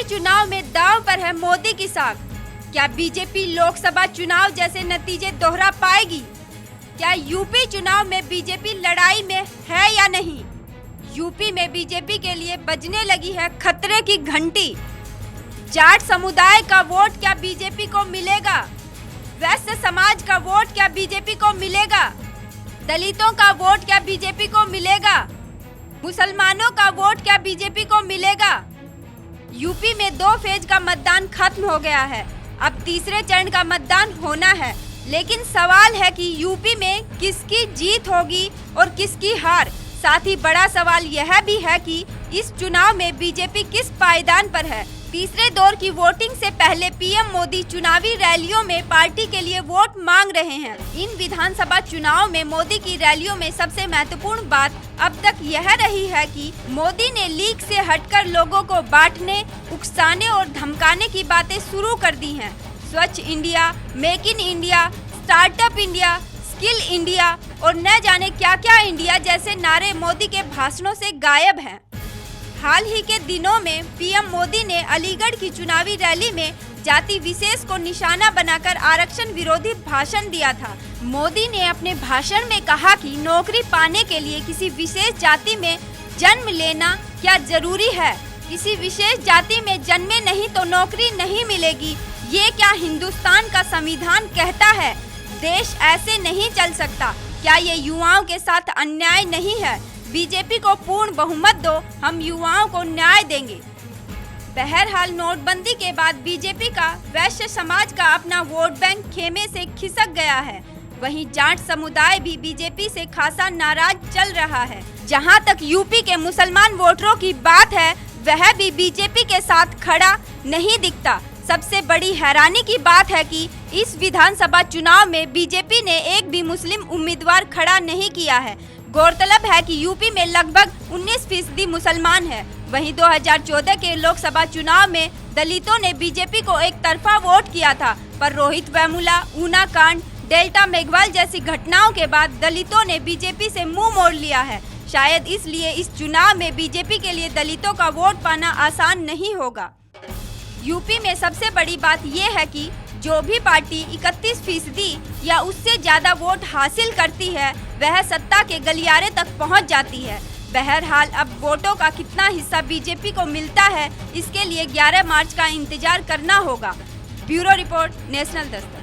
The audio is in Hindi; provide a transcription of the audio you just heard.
चुनाव में दांव पर है मोदी की साख। क्या बीजेपी लोकसभा चुनाव जैसे नतीजे दोहरा पाएगी? क्या यूपी चुनाव में बीजेपी लड़ाई में है या नहीं? यूपी में बीजेपी के लिए बजने लगी है खतरे की घंटी। जाट समुदाय का वोट क्या बीजेपी को मिलेगा? वैश्य समाज का वोट क्या बीजेपी को मिलेगा? दलितों का वोट क्या बीजेपी को मिलेगा? मुसलमानों का वोट क्या बीजेपी को मिलेगा? यूपी में 2 फेज का मतदान खत्म हो गया है, अब तीसरे चरण का मतदान होना है। लेकिन सवाल है कि यूपी में किसकी जीत होगी और किसकी हार। साथ ही बड़ा सवाल यह भी है कि इस चुनाव में बीजेपी किस पायदान पर है। तीसरे दौर की वोटिंग से पहले पीएम मोदी चुनावी रैलियों में पार्टी के लिए वोट मांग रहे हैं। इन विधानसभा चुनाव में मोदी की रैलियों में सबसे महत्वपूर्ण बात अब तक यह रही है कि मोदी ने लीक से हटकर लोगों को बांटने, उकसाने और धमकाने की बातें शुरू कर दी हैं। स्वच्छ India, make in India, startup India, skill India और न जाने क्या क्या इंडिया जैसे नारे मोदी के भाषणों से गायब हैं। हाल ही के दिनों में पीएम मोदी ने अलीगढ़ की चुनावी रैली में जाति विशेष को निशाना बनाकर आरक्षण विरोधी भाषण दिया था। मोदी ने अपने भाषण में कहा कि नौकरी पाने के लिए किसी विशेष जाति में जन्म लेना क्या जरूरी है? किसी विशेष जाति में जन्मे नहीं तो नौकरी नहीं मिलेगी। ये क्या हिंदुस्तान का संविधान कहता है? देश ऐसे नहीं चल सकता। क्या ये युवाओं के साथ अन्याय नहीं है? बीजेपी को पूर्ण बहुमत दो, हम युवाओं को न्याय देंगे। बहरहाल नोटबंदी के बाद बीजेपी का वैश्य समाज का अपना वोट बैंक खेमे से खिसक गया है। वहीं जाट समुदाय भी बीजेपी से खासा नाराज चल रहा है। जहां तक यूपी के मुसलमान वोटरों की बात है, वह भी बीजेपी के साथ खड़ा नहीं दिखता। सबसे बड़ी हैरानी की बात है कि इस विधानसभा चुनाव में बीजेपी ने एक भी मुस्लिम उम्मीदवार खड़ा नहीं किया है। गौरतलब है कि यूपी में लगभग 19% मुसलमान है। वहीं 2014 के लोकसभा चुनाव में दलितों ने बीजेपी को एक तरफा वोट किया था, पर रोहित वेमुला, ऊना कांड, डेल्टा मेघवाल जैसी घटनाओं के बाद दलितों ने बीजेपी से मुंह मोड़ लिया है। शायद इसलिए इस चुनाव में बीजेपी के लिए दलितों का वोट पाना आसान नहीं होगा। यूपी में सबसे बड़ी बात ये है कि जो भी पार्टी 31% या उससे ज्यादा वोट हासिल करती है, वह सत्ता के गलियारे तक पहुंच जाती है। बहरहाल अब वोटों का कितना हिस्सा बीजेपी को मिलता है, इसके लिए 11 मार्च का इंतजार करना होगा। Bureau report, national Dastak.